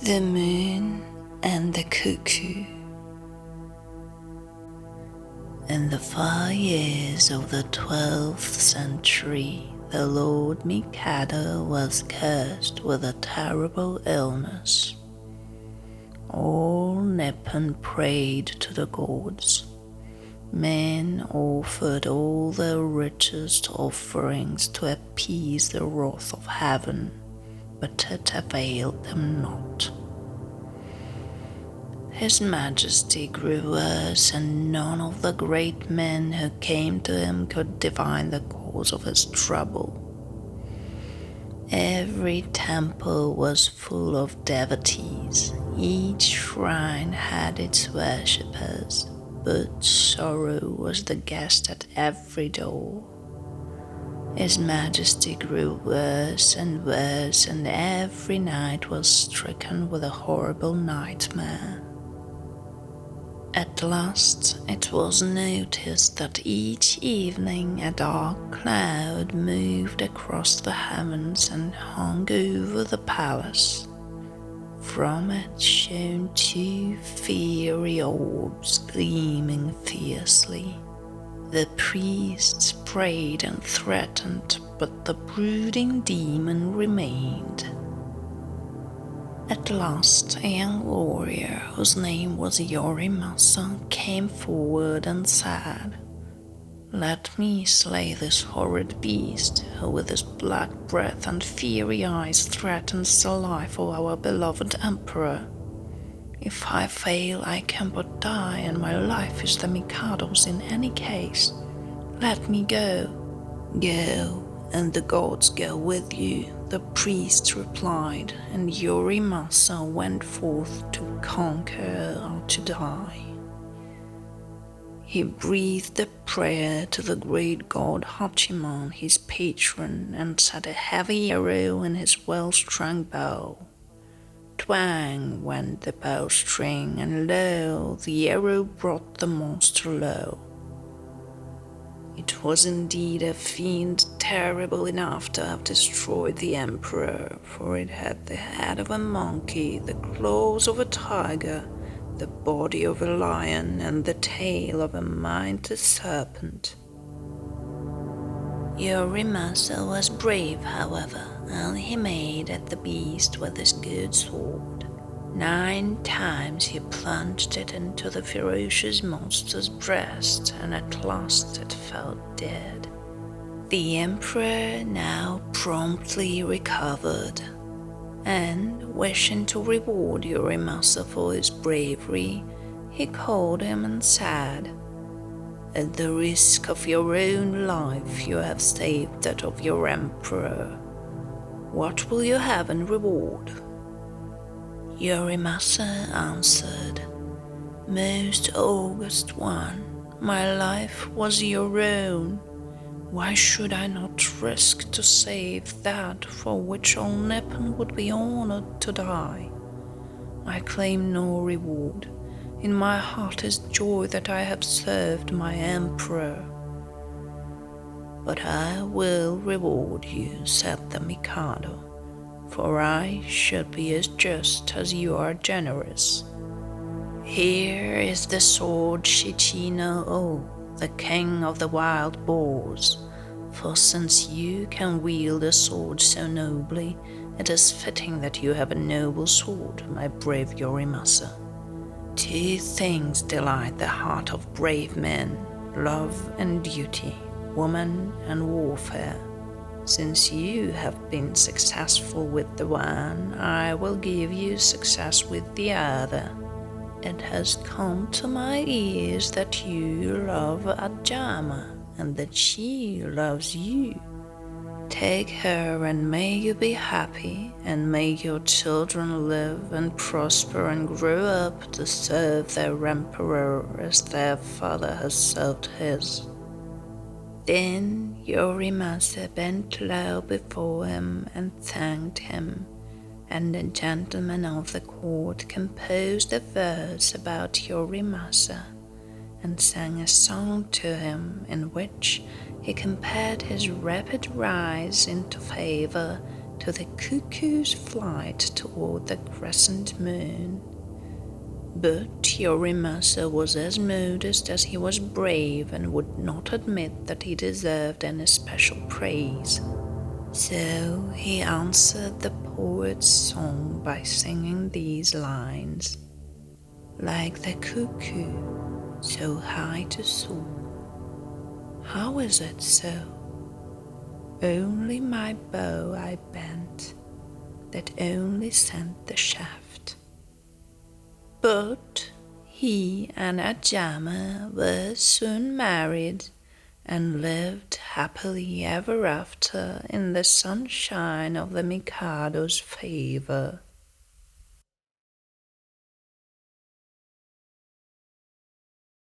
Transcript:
The Moon and the Cuckoo. In the far years of the 12th century, the Lord Mikado was cursed with a terrible illness. All Nippon prayed to the gods. Men offered all their richest offerings to appease the wrath of heaven, but it availed them not. His Majesty grew worse, and none of the great men who came to him could divine the cause of his trouble. Every temple was full of devotees. Each shrine had its worshippers, but sorrow was the guest at every door. His Majesty grew worse, and every night was stricken with a horrible nightmare. At last it was noticed that each evening a dark cloud moved across the heavens and hung over the palace. From it shone two fiery orbs gleaming fiercely. The priests prayed and threatened, but the brooding demon remained. At last, a young warrior, whose name was Yorimasa, came forward and said, "Let me slay this horrid beast, who with his black breath and fiery eyes threatens the life of our beloved emperor. If I fail, I can but die, and my life is the Mikado's in any case. Let me go." "Go, and the gods go with you," the priest replied, and Yorimasa went forth to conquer or to die. He breathed a prayer to the great god Hachiman, his patron, and set a heavy arrow in his well-strung bow. Twang went the bowstring, and lo, the arrow brought the monster low. It was indeed a fiend terrible enough to have destroyed the emperor, for it had the head of a monkey, the claws of a tiger, the body of a lion, and the tail of a mighty serpent. Yorimasa was brave, however, and he made at the beast with his good sword. 9 times he plunged it into the ferocious monster's breast, and at last it fell dead. The emperor now promptly recovered, and, wishing to reward Yorimasa for his bravery, he called him and said, "At the risk of your own life, you have saved that of your emperor. What will you have in reward?" Yorimasa answered, "Most august one, my life was your own. Why should I not risk to save that for which all Nippon would be honored to die? I claim no reward. In my heart is joy that I have served my emperor." "But I will reward you," said the Mikado, "for I should be as just as you are generous. Here is the sword Shichi-no-O, the king of the wild boars, for since you can wield a sword so nobly, it is fitting that you have a noble sword, my brave Yorimasa. 2 things delight the heart of brave men, love and duty, woman and warfare. Since you have been successful with the one, I will give you success with the other. It has come to my ears that you love Ajama, and that she loves you. Take her, and may you be happy, and may your children live and prosper and grow up to serve their emperor as their father has served his." Then Yorimasa bent low before him and thanked him, and the gentlemen of the court composed a verse about Yorimasa, and sang a song to him in which he compared his rapid rise into favor to the cuckoo's flight toward the crescent moon. But Yorimasa was as modest as he was brave and would not admit that he deserved any special praise. So he answered the poet's song by singing these lines. Like the cuckoo, so high to soar. How is it so? Only my bow I bent, that only sent the shaft. But he and Ajama were soon married and lived happily ever after in the sunshine of the Mikado's favor.